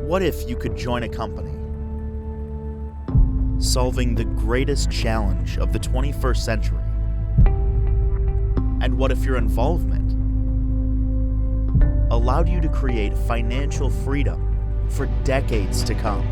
What if you could join a company solving the greatest challenge of the 21st century? And what if your involvement allowed you to create financial freedom for decades to come?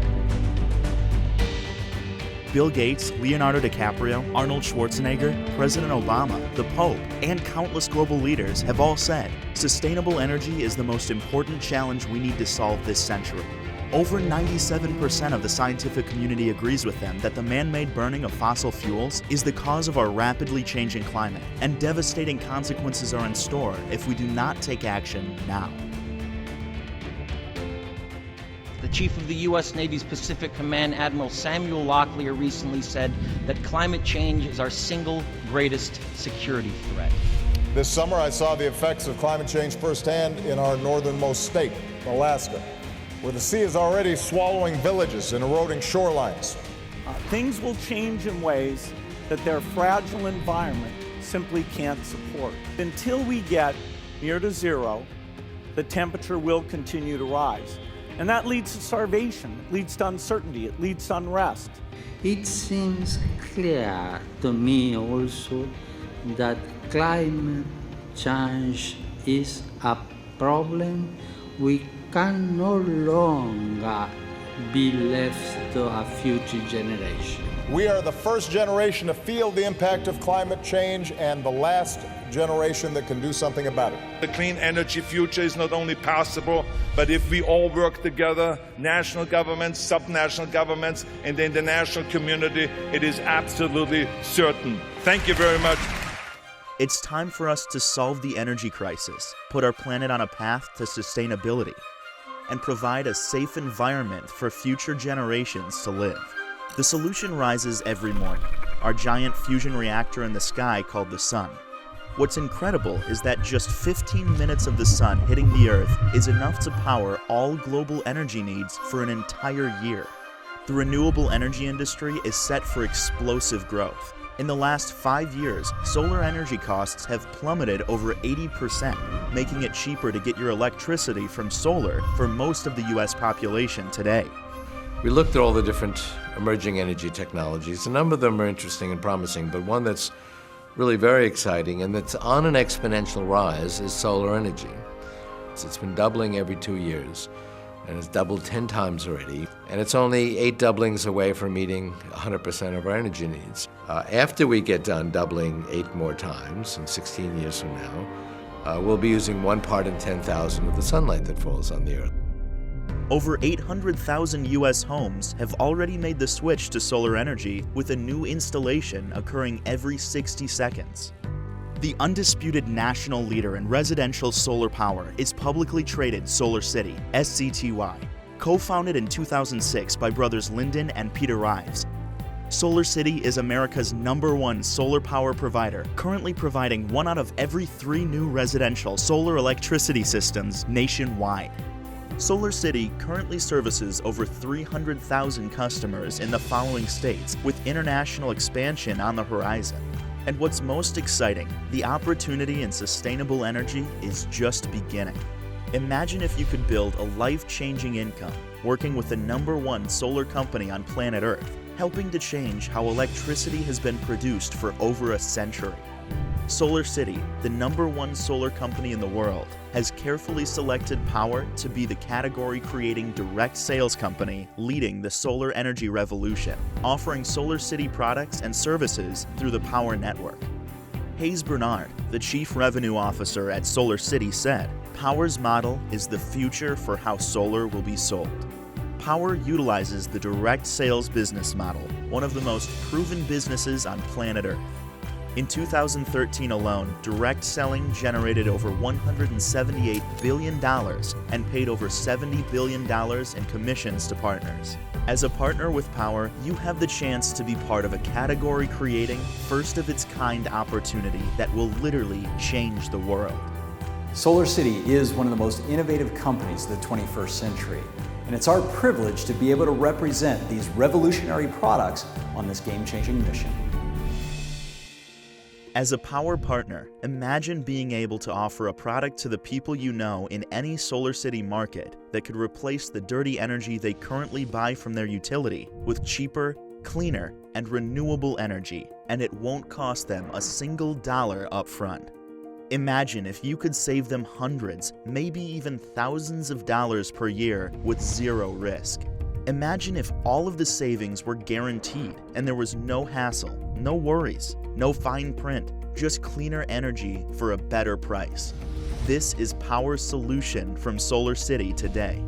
Bill Gates, Leonardo DiCaprio, Arnold Schwarzenegger, President Obama, the Pope, and countless global leaders have all said sustainable energy is the most important challenge we need to solve this century. Over 97% of the scientific community agrees with them that the man-made burning of fossil fuels is the cause of our rapidly changing climate, and devastating consequences are in store if we do not take action now. The Chief of the U.S. Navy's Pacific Command, Admiral Samuel Locklear, recently said that climate change is our single greatest security threat. This summer, I saw the effects of climate change firsthand in our northernmost state, Alaska, where the sea is already swallowing villages and eroding shorelines. Things will change in ways that their fragile environment simply can't support. Until we get near to zero, the temperature will continue to rise. And that leads to starvation, it leads to uncertainty, it leads to unrest. It seems clear to me also that climate change is a problem we can no longer be left to a future generation. We are the first generation to feel the impact of climate change and the last generation that can do something about it. The clean energy future is not only possible, but if we all work together, national governments, subnational governments, and the international community, it is absolutely certain. Thank you very much. It's time for us to solve the energy crisis, put our planet on a path to sustainability, and provide a safe environment for future generations to live. The solution rises every morning, our giant fusion reactor in the sky called the sun. What's incredible is that just 15 minutes of the sun hitting the Earth is enough to power all global energy needs for an entire year. The renewable energy industry is set for explosive growth. In the last 5 years, solar energy costs have plummeted over 80%, making it cheaper to get your electricity from solar for most of the US population today. We looked at all the different emerging energy technologies. A number of them are interesting and promising, but one that's really very exciting and that's on an exponential rise is solar energy. It's been doubling every 2 years, and it's doubled 10 times already, and it's only 8 doublings away from meeting 100% of our energy needs. After we get done doubling 8 more times, in 16 years from now, we'll be using 1 part in 10,000 of the sunlight that falls on the Earth. Over 800,000 US homes have already made the switch to solar energy, with a new installation occurring every 60 seconds. The undisputed national leader in residential solar power is publicly traded Solar City, SCTY, co-founded in 2006 by brothers Lyndon and Peter Ives. Solar City is America's #1 solar power provider, currently providing 1 out of every 3 new residential solar electricity systems nationwide. Solar City currently services over 300,000 customers in the following states, with international expansion on the horizon. And what's most exciting, the opportunity in sustainable energy is just beginning. Imagine if you could build a life-changing income working with the #1 solar company on planet Earth, helping to change how electricity has been produced for over a century. Solar City, the #1 solar company in the world, has carefully selected Powur to be the category-creating direct sales company leading the solar energy revolution, offering Solar City products and services through the Powur network. Hayes Bernard, the Chief Revenue Officer at Solar City, said, "Powur's model is the future for how solar will be sold." Powur utilizes the direct sales business model, one of the most proven businesses on planet Earth. In 2013 alone, direct selling generated over $178 billion and paid over $70 billion in commissions to partners. As a partner with Powur, you have the chance to be part of a category-creating, first-of-its-kind opportunity that will literally change the world. Solar City is one of the most innovative companies of the 21st century, and it's our privilege to be able to represent these revolutionary products on this game-changing mission. As a Powur partner, imagine being able to offer a product to the people you know in any SolarCity market that could replace the dirty energy they currently buy from their utility with cheaper, cleaner, and renewable energy, and it won't cost them a single dollar upfront. Imagine if you could save them hundreds, maybe even thousands of dollars per year with zero risk. Imagine if all of the savings were guaranteed and there was no hassle, no worries, no fine print, just cleaner energy for a better price. This is Powur's solution from SolarCity today.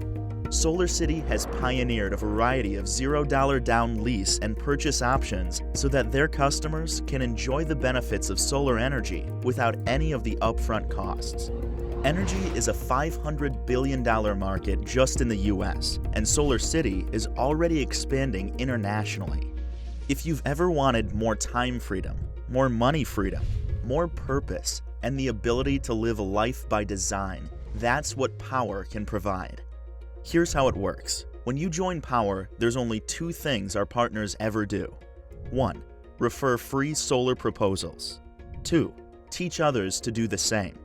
SolarCity has pioneered a variety of $0 down lease and purchase options so that their customers can enjoy the benefits of solar energy without any of the upfront costs. Energy is a $500 billion market just in the US, and SolarCity is already expanding internationally. If you've ever wanted more time freedom, more money freedom, more purpose, and the ability to live a life by design, that's what Powur can provide. Here's how it works. When you join Powur, there's only two things our partners ever do. 1. Refer free solar proposals. 2. Teach others to do the same.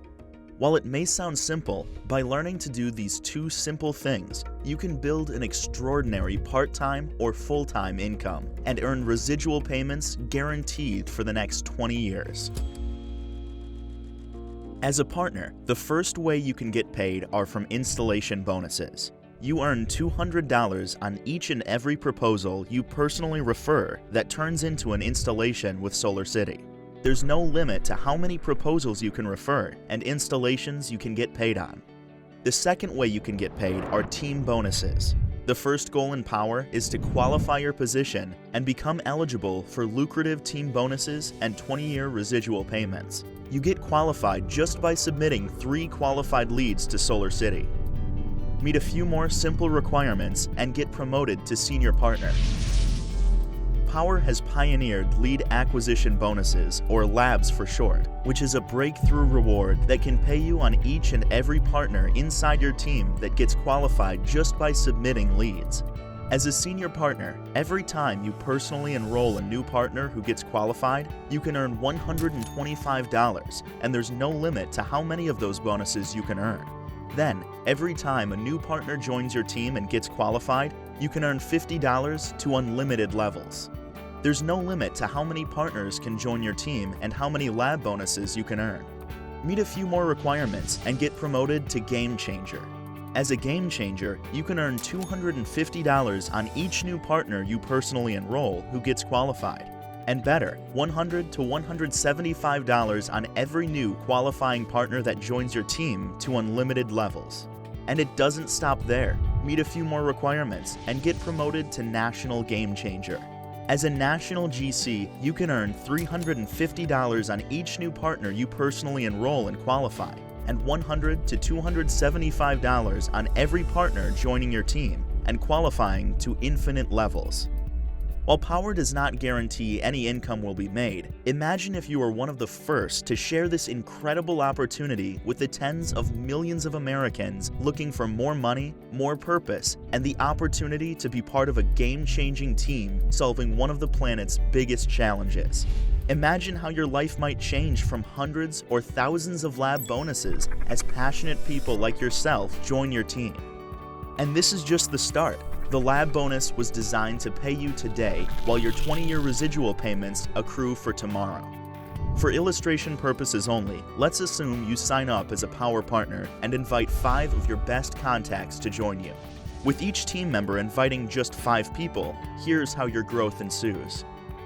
While it may sound simple, by learning to do these two simple things, you can build an extraordinary part-time or full-time income and earn residual payments guaranteed for the next 20 years. As a partner, the first way you can get paid are from installation bonuses. You earn $200 on each and every proposal you personally refer that turns into an installation with SolarCity. There's no limit to how many proposals you can refer and installations you can get paid on. The second way you can get paid are team bonuses. The first goal in Powur is to qualify your position and become eligible for lucrative team bonuses and 20-year residual payments. You get qualified just by submitting 3 qualified leads to SolarCity. Meet a few more simple requirements and get promoted to senior partner. Powur has pioneered lead acquisition bonuses, or LABs for short, which is a breakthrough reward that can pay you on each and every partner inside your team that gets qualified just by submitting leads. As a senior partner, every time you personally enroll a new partner who gets qualified, you can earn $125, and there's no limit to how many of those bonuses you can earn. Then, every time a new partner joins your team and gets qualified, you can earn $50 to unlimited levels. There's no limit to how many partners can join your team and how many lab bonuses you can earn. Meet a few more requirements and get promoted to Game Changer. As a Game Changer, you can earn $250 on each new partner you personally enroll who gets qualified. And better, $100 to $175 on every new qualifying partner that joins your team to unlimited levels. And it doesn't stop there. Meet a few more requirements and get promoted to National Game Changer. As a national GC, you can earn $350 on each new partner you personally enroll and qualify, and $100 to $275 on every partner joining your team and qualifying to infinite levels. While Powur does not guarantee any income will be made, imagine if you were one of the first to share this incredible opportunity with the tens of millions of Americans looking for more money, more purpose, and the opportunity to be part of a game-changing team solving one of the planet's biggest challenges. Imagine how your life might change from hundreds or thousands of lab bonuses as passionate people like yourself join your team. And this is just the start. The lab bonus was designed to pay you today while your 20-year residual payments accrue for tomorrow. For illustration purposes only, let's assume you sign up as a Powur partner and invite 5 of your best contacts to join you. With each team member inviting just 5 people, here's how your growth ensues.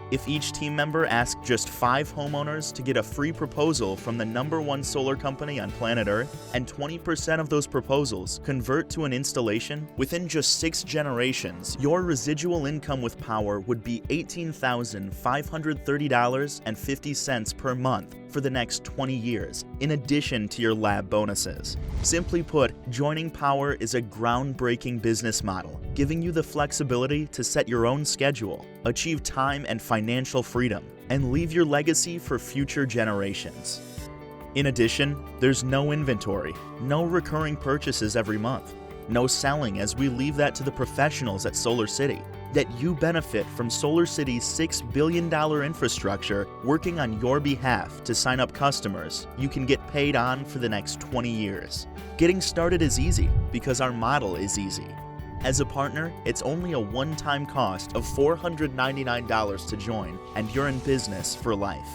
If each team member asks just 5 homeowners to get a free proposal from the #1 solar company on planet Earth, and 20% of those proposals convert to an installation, within just 6 generations, your residual income with Powur would be $18,530.50 per month for the next 20 years, in addition to your lab bonuses. Simply put, joining Powur is a groundbreaking business model, giving you the flexibility to set your own schedule, achieve time and financial freedom, and leave your legacy for future generations. In addition, there's no inventory, no recurring purchases every month, no selling as we leave that to the professionals at SolarCity. that you benefit from SolarCity's $6 billion infrastructure working on your behalf to sign up customers you can get paid on for the next 20 years. Getting started is easy because our model is easy. As a partner, it's only a one-time cost of $499 to join, and you're in business for life.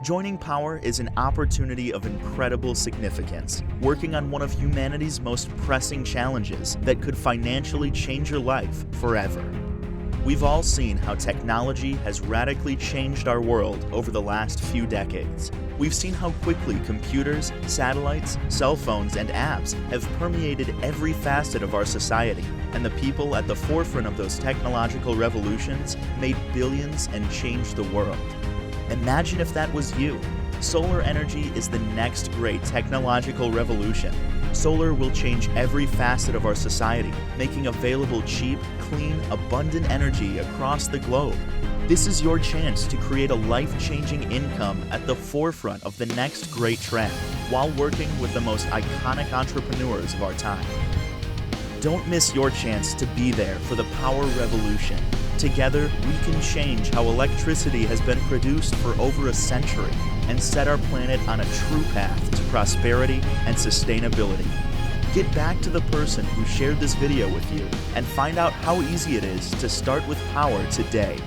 Joining Powur is an opportunity of incredible significance, working on one of humanity's most pressing challenges that could financially change your life forever. We've all seen how technology has radically changed our world over the last few decades. We've seen how quickly computers, satellites, cell phones, and apps have permeated every facet of our society, and the people at the forefront of those technological revolutions made billions and changed the world. Imagine if that was you. Solar energy is the next great technological revolution. Solar will change every facet of our society, making available cheap, clean, abundant energy across the globe. This is your chance to create a life-changing income at the forefront of the next great trend, while working with the most iconic entrepreneurs of our time. Don't miss your chance to be there for the power revolution. Together, we can change how electricity has been produced for over a century and set our planet on a true path to prosperity and sustainability. Get back to the person who shared this video with you and find out how easy it is to start with Powur today.